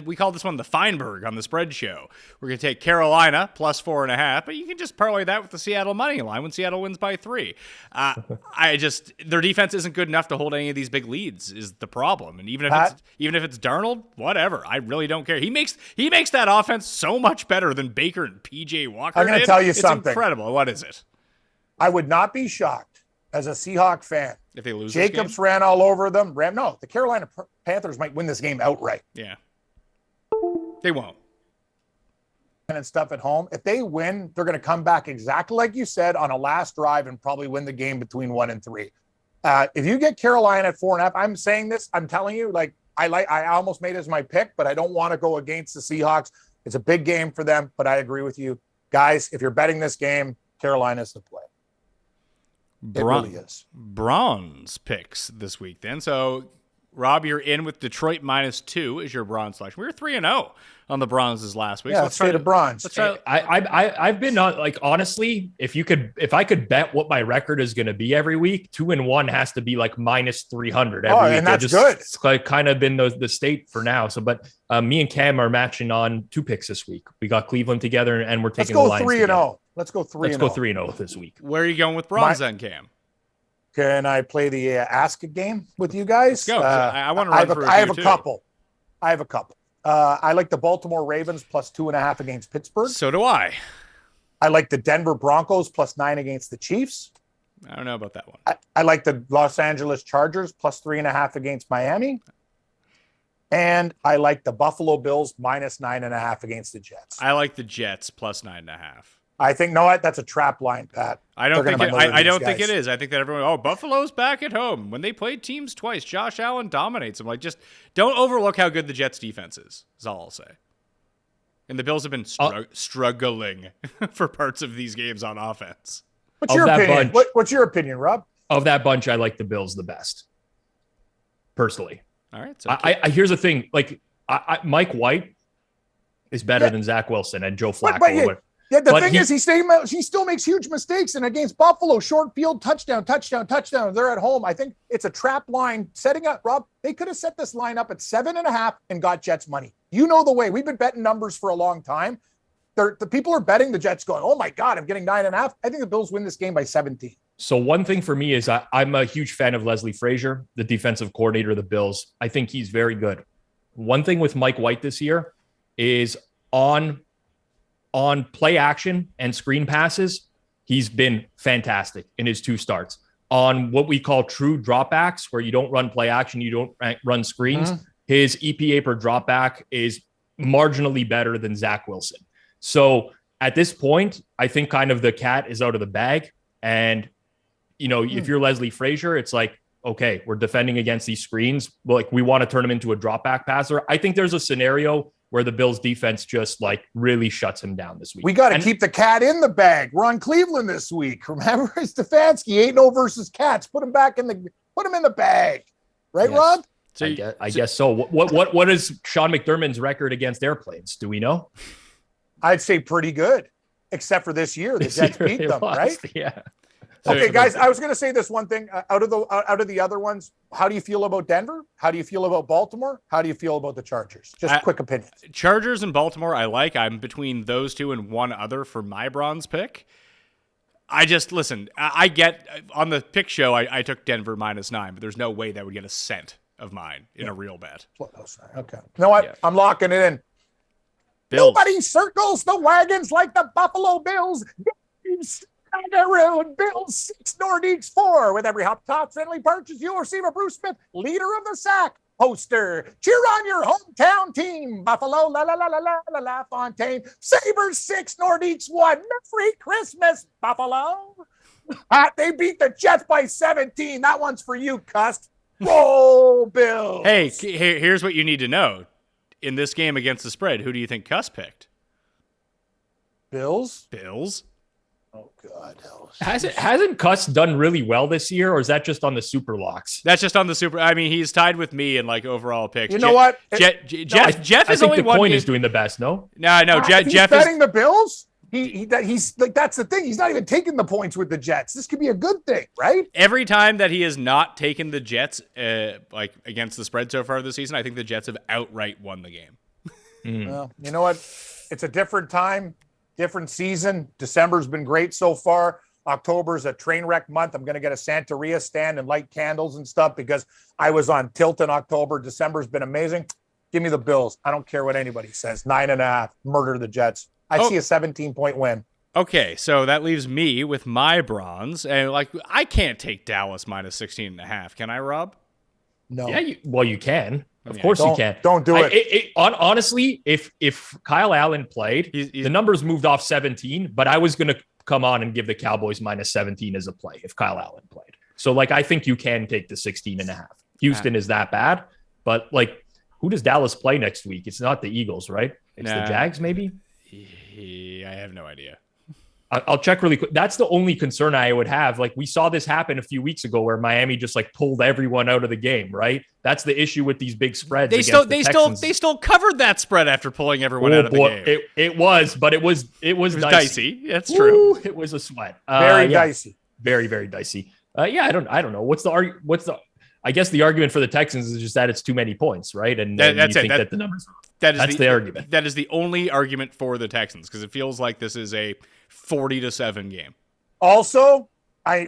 we call this one the Feinberg on the spread show. We're going to take Carolina +4.5, but you can just parlay that with the Seattle money line when Seattle wins by 3. Their defense isn't good enough to hold any of these big leads is the problem. And even if it's Darnold, whatever, I really don't care. He makes that offense so much better than Baker and PJ Walker. I'm going to tell you something. It's incredible. What is it? I would not be shocked as a Seahawk fan if they lose. Jacobs ran all over them. No, the Carolina Panthers might win this game outright. Yeah, they won't. And stuff at home. If they win, they're going to come back exactly like you said on a last drive and probably win the game between 1 and 3. If you get Carolina at 4.5, I'm saying this. I'm telling you, like I almost made it as my pick, but I don't want to go against the Seahawks. It's a big game for them, but I agree with you. Guys, if you're betting this game, Carolina's the play. It really is. Bronze picks this week then. So, Rob, you're in with Detroit -2 is your bronze selection. We were 3-0 on the bronzes last week. Yeah, so let's try to bronze. Let's try. I've been like, honestly, if I could bet what my record is going to be every week, 2-1 has to be like -300 every week. And that's good. It's like kind of been the state for now. So, but me and Cam are matching on 2 picks this week. We got Cleveland together, and we're taking the Lions. Let's go 3-0. Let's go 3-0. Let's go 3-0 this week. Where are you going with bronze then, Cam? Can I play the ask a game with you guys? Let's go. I want to run through I have a too. couple. I like the Baltimore Ravens +2.5 against Pittsburgh. So do I. I like the Denver Broncos +9 against the Chiefs. I don't know about that one. I like the Los Angeles Chargers +3.5 against Miami. And I like the Buffalo Bills -9.5 against the Jets. I like the Jets +9.5. I think that's a trap line, Pat. I don't think it is. I think that everyone, Buffalo's back at home. When they played teams twice, Josh Allen dominates them. Like, just don't overlook how good the Jets defense is all I'll say. And the Bills have been struggling for parts of these games on offense. What's your opinion? What's your opinion, Rob? Of that bunch, I like the Bills the best, personally. All right. So here's the thing. Like, Mike White is better than Zach Wilson and Joe Flacco. Yeah, the thing is, he still makes huge mistakes. And against Buffalo, short field, touchdown. They're at home. I think it's a trap line setting up. Rob, they could have set this line up at 7.5 and got Jets money. You know the way. We've been betting numbers for a long time. The people are betting the Jets going, oh, my God, I'm getting 9.5. I think the Bills win this game by 17. So one thing for me is I'm a huge fan of Leslie Frazier, the defensive coordinator of the Bills. I think he's very good. One thing with Mike White this year is on play action and screen passes, he's been fantastic in his 2 starts. On what we call true dropbacks, where you don't run play action, you don't run screens, his EPA per dropback is marginally better than Zach Wilson. So at this point, I think kind of the cat is out of the bag. And, if you're Leslie Frazier, it's like, okay, we're defending against these screens. Like, we want to turn him into a dropback passer. I think there's a scenario where the Bills defense just like really shuts him down this week. We got to keep the cat in the bag. We're on Cleveland this week. Remember, Stefanski 8-0 versus Cats. Put him in the bag, right, yes. Rob? So I guess so. What is Sean McDermott's record against airplanes? Do we know? I'd say pretty good, except for this year. The Jets beat them, right? Yeah. Okay, guys, I was going to say this one thing. Out of the other ones, how do you feel about Denver? How do you feel about Baltimore? How do you feel about the Chargers? Just quick opinions. Chargers and Baltimore, I like. I'm between those two and one other for my bronze pick. I get on the pick show, I took Denver -9, but there's no way that would get a cent of mine in a real bet. Okay. You know what? Yeah. I'm locking it in. Bills. Nobody circles the wagons like the Buffalo Bills. Bills 6, Nordiques 4. With every Hop Top friendly purchase, you'll receive a Bruce Smith Leader of the Sack poster. Cheer on your hometown team, Buffalo, la la la la la la la Fontaine. Sabres 6, Nordiques 1. Merry Christmas, Buffalo. They beat the Jets by 17. That one's for you, Cust. Roll, Bills. Hey, here's what you need to know. In this game against the spread, who do you think Cust picked? Bills. Oh, God. Hasn't Cuss done really well this year, or is that just on the super locks? That's just on the super. I mean, he's tied with me in like overall picks. You know what? Jeff is only one. The point is doing the best. No. Jeff betting is the Bills. He's like, that's the thing. He's not even taking the points with the Jets. This could be a good thing, right? Every time that he has not taken the Jets, like against the spread so far this season, I think the Jets have outright won the game. Well, you know what? It's a different time. Different season. December's been great so far. October's a train wreck month. I'm going to get a Santeria stand and light candles and stuff because I was on tilt in October. December's been amazing. Give me the Bills. I don't care what anybody says. 9.5. Murder the Jets. I see a 17-point win. Okay, so that leaves me with my bronze. And like, I can't take Dallas -16.5. Can I, Rob? No. Yeah, you can. Of course you can. Don't do it. Honestly, if Kyle Allen played, the numbers moved off 17, but I was going to come on and give the Cowboys -17 as a play if Kyle Allen played. So, like, I think you can take the 16.5. Houston is that bad, but, like, who does Dallas play next week? It's not the Eagles, right? It's the Jags, maybe? I have no idea. I'll check really quick. That's the only concern I would have. Like, we saw this happen a few weeks ago where Miami just like pulled everyone out of the game, right? That's the issue with these big spreads. They still covered that spread after pulling everyone out of the game. It was dicey. That's true. It was a sweat. Very dicey. Very, very dicey. I don't know. I guess the argument for the Texans is just that it's too many points, right? And that's you think that the numbers. That's the argument. That is the only argument for the Texans, because it feels like this is a 40-7 game. Also,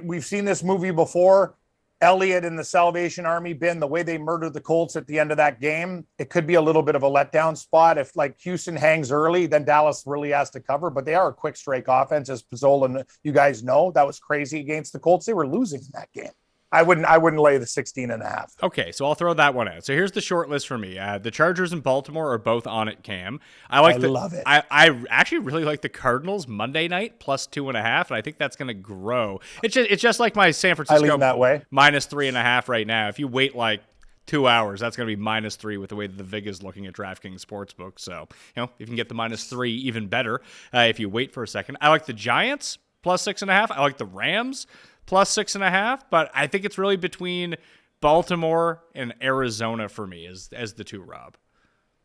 we've seen this movie before. Elliott and the Salvation Army, the way they murdered the Colts at the end of that game, it could be a little bit of a letdown spot. If like Houston hangs early, then Dallas really has to cover. But they are a quick strike offense, as Pizzola and you guys know. That was crazy against the Colts. They were losing in that game. I wouldn't lay the 16.5. Okay, so I'll throw that one out. So here's the short list for me. The Chargers and Baltimore are both on it, Cam. I love it. I actually really like the Cardinals Monday night plus 2.5, and I think that's going to grow. It's just like my San Francisco I lean that way. minus 3.5 right now. If you wait like 2 hours, that's going to be minus 3 with the way that the VIG is looking at DraftKings Sportsbook. So, if you can get the minus 3, even better if you wait for a second. I like the Giants plus 6.5. I like the Rams plus 6.5, but I think it's really between Baltimore and Arizona for me as the two, Rob.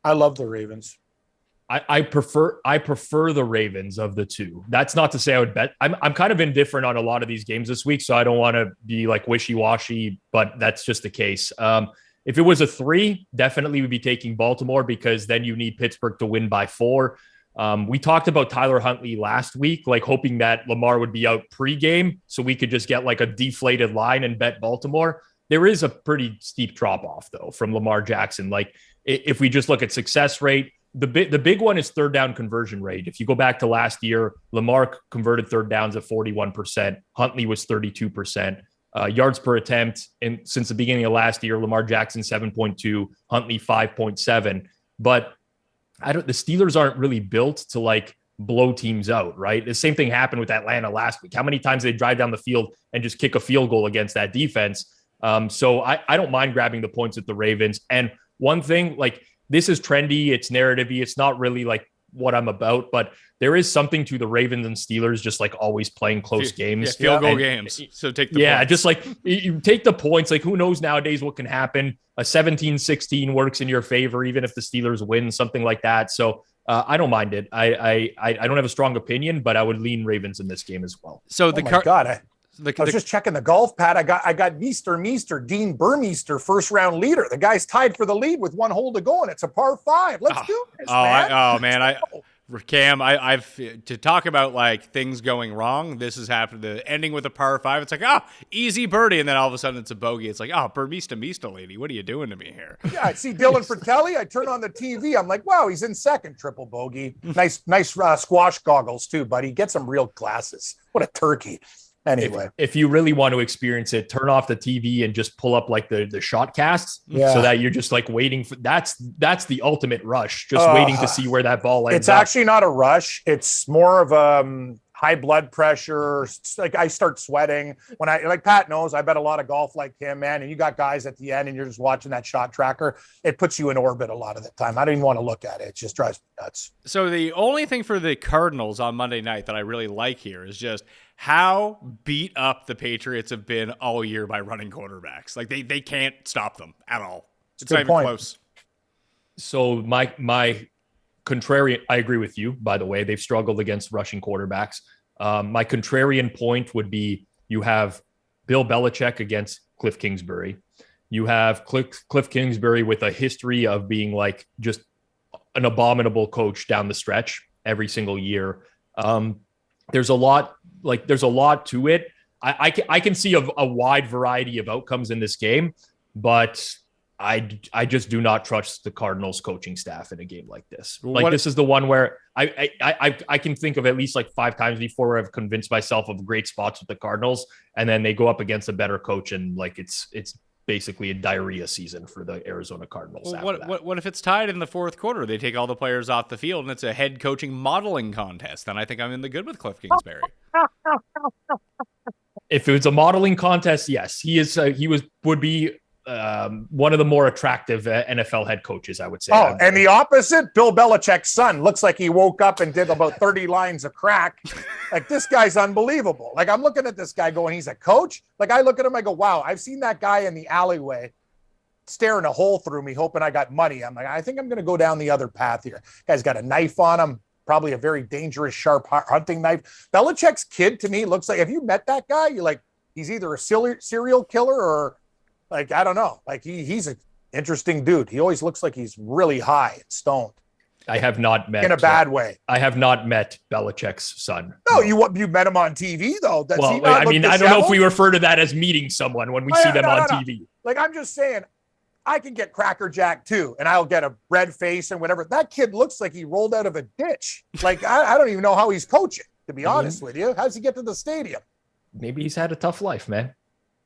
I love the Ravens. I prefer the Ravens of the two. That's not to say I would bet. I'm kind of indifferent on a lot of these games this week, so I don't want to be like wishy-washy, but that's just the case. If it was a 3, definitely would be taking Baltimore, because then you need Pittsburgh to win by 4. We talked about Tyler Huntley last week, like hoping that Lamar would be out pre-game so we could just get like a deflated line and bet Baltimore. There is a pretty steep drop off though from Lamar Jackson. Like if we just look at success rate, the big one is third down conversion rate. If you go back to last year, Lamar converted third downs at 41%. Huntley was 32%. Yards per attempt. And since the beginning of last year, Lamar Jackson 7.2, Huntley 5.7. But the Steelers aren't really built to like blow teams out, right? The same thing happened with Atlanta last week. How many times they drive down the field and just kick a field goal against that defense? So I don't mind grabbing the points at the Ravens. And one thing, like, this is trendy, it's narrative-y, it's not really like what I'm about, but there is something to the Ravens and Steelers just like always playing close games. Field goal games. So take the points. Just like you take the points. Like, who knows nowadays what can happen? A 17-16 works in your favor, even if the Steelers win, something like that. So I don't mind it. I don't have a strong opinion, but I would lean Ravens in this game as well. So I was just checking the golf pad. I got Meester, Dean Burmeister, first round leader. The guy's tied for the lead with 1 hole to go, and it's a par 5. Let's do this, man. Cam, I've to talk about like things going wrong. This has happened. The ending with a par 5. It's like, easy birdie, and then all of a sudden it's a bogey. It's like, Burmista, lady, what are you doing to me here? Yeah, I see Dylan Fratelli. I turn on the TV. I'm like, wow, he's in second, triple bogey. Nice squash goggles too, buddy. Get some real glasses. What a turkey. Anyway, if you really want to experience it, turn off the TV and just pull up like the shot casts, so that you're just like waiting for that's the ultimate rush, just waiting to see where that ball ends. It's actually not a rush. It's more of high blood pressure. Like, I start sweating when like Pat knows, I bet a lot of golf like him, man. And you got guys at the end and you're just watching that shot tracker. It puts you in orbit a lot of the time. I don't even want to look at it. It just drives me nuts. So the only thing for the Cardinals on Monday night that I really like here is just how beat up the Patriots have been all year by running quarterbacks. Like they can't stop them at all. It's not even close. So my contrarian, I agree with you, by the way. They've struggled against rushing quarterbacks. My contrarian point would be you have Bill Belichick against Cliff Kingsbury. You have Cliff Kingsbury with a history of being like just an abominable coach down the stretch every single year. There's a lot to it. I can see a wide variety of outcomes in this game, but I just do not trust the Cardinals coaching staff in a game like this. This is the one where I can think of at least like 5 times before where I've convinced myself of great spots with the Cardinals, and then they go up against a better coach, and like it's basically a diarrhea season for the Arizona Cardinals. What if it's tied in the fourth quarter? They take all the players off the field, and it's a head coaching modeling contest. Then I think I'm in the good with Cliff Kingsbury. If it was a modeling contest, yes, would be one of the more attractive NFL head coaches, I would say. Oh, and the opposite, Bill Belichick's son looks like he woke up and did about 30 lines of crack. Like, this guy's unbelievable. Like, I'm looking at this guy going, he's a coach. Like, I look at him, I go, wow, I've seen that guy in the alleyway staring a hole through me, hoping I got money. I'm like, I think I'm going to go down the other path here. Guy's got a knife on him, probably a very dangerous, sharp hunting knife. Belichick's kid, to me, looks like, if you met that guy, you're like, he's either a serial killer or, like, I don't know. Like, he's an interesting dude. He always looks like he's really high and stoned. I have not met. In a bad way. I have not met Belichick's son. No, you met him on TV, though. Does he well, not I mean, I don't know if we refer to that as meeting someone when we see them on TV. Like, I'm just saying, I can get Cracker Jack too, and I'll get a red face and whatever. That kid looks like he rolled out of a ditch. Like, I don't even know how he's coaching, to be honest with you. How does he get to the stadium? Maybe he's had a tough life, man.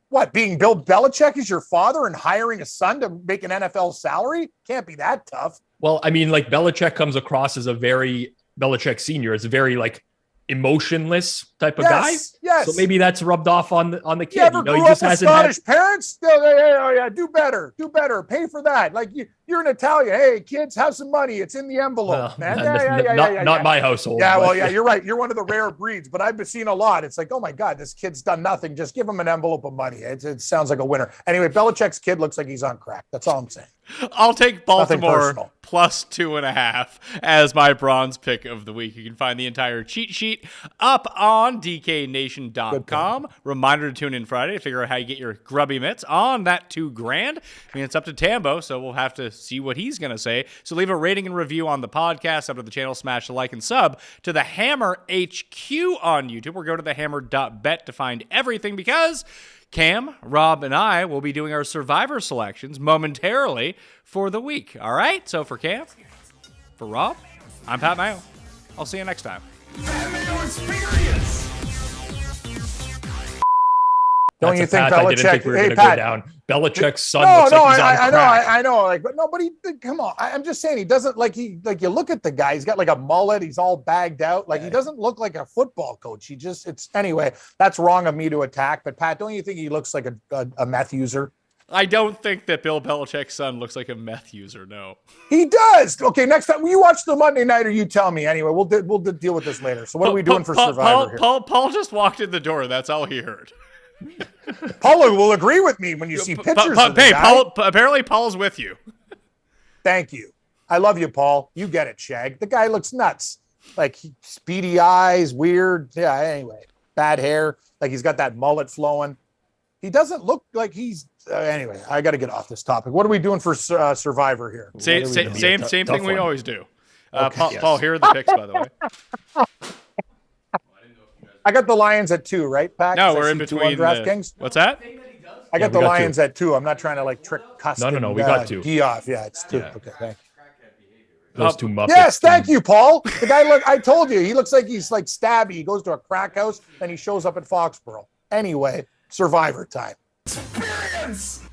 What, being Bill Belichick is your father and hiring a son to make an NFL salary? Can't be that tough. Well, I mean, like, Belichick comes across as Belichick Senior is a very, like, emotionless type of guy. Yes. So maybe that's rubbed off on the kid. You ever grew up with Scottish parents? Oh, yeah, do better, pay for that. Like, you're an Italian. Hey, kids, have some money. It's in the envelope, man. Not my household. Yeah, well, yeah, you're right. You're one of the rare breeds, but I've seen a lot. It's like, oh my God, this kid's done nothing. Just give him an envelope of money. It sounds like a winner. Anyway, Belichick's kid looks like he's on crack. That's all I'm saying. I'll take Baltimore plus 2.5 as my bronze pick of the week. You can find the entire cheat sheet up on DKNation.com. Reminder to tune in Friday to figure out how you get your grubby mitts on that $2,000. I mean, it's up to Tambo, so we'll have to see what he's going to say. So leave a rating and review on the podcast, up to the channel, smash the like and sub to the Hammer HQ on YouTube, or go to thehammer.bet to find everything, because Cam, Rob, and I will be doing our Survivor selections momentarily for the week. All right? So for Cam, for Rob, I'm Pat Mayo. I'll see you next time. Pat Mayo Experience. Don't you think Belichick? I didn't think we were going to go down. Belichick's son looks like he's on crack. I know. Like, but nobody. Come on. I'm just saying, he doesn't like you look at the guy. He's got like a mullet. He's all bagged out. Like, he doesn't look like a football coach. Anyway. That's wrong of me to attack. But Pat, don't you think he looks like a meth user? I don't think that Bill Belichick's son looks like a meth user. No, he does. Okay, next time you watch the Monday Night, or you tell me. Anyway, we'll deal with this later. So what are we doing for Survivor here? Paul just walked in the door. That's all he heard. Paula will agree with me when you see pictures of the guy. Apparently Paul's with you. Thank you. I love you, Paul. You get it, Shag. The guy looks nuts. Like, speedy eyes, weird. Yeah, anyway. Bad hair. Like, he's got that mullet flowing. He doesn't look like he's... anyway, I got to get off this topic. What are we doing for Survivor here? Same thing we always do. Okay, Paul, here are the picks, by the way. I got the Lions at 2, right, Pat? No, we're in between. What's that? I got the Lions at 2. I'm not trying to like trick Custom. No, we got 2. Yeah, it's 2. Yeah. Okay, thanks. Those two Muppets. Yes, thank you, Paul. The guy I told you, he looks like he's like stabby. He goes to a crack house, and he shows up at Foxborough. Anyway, Survivor time. Experience.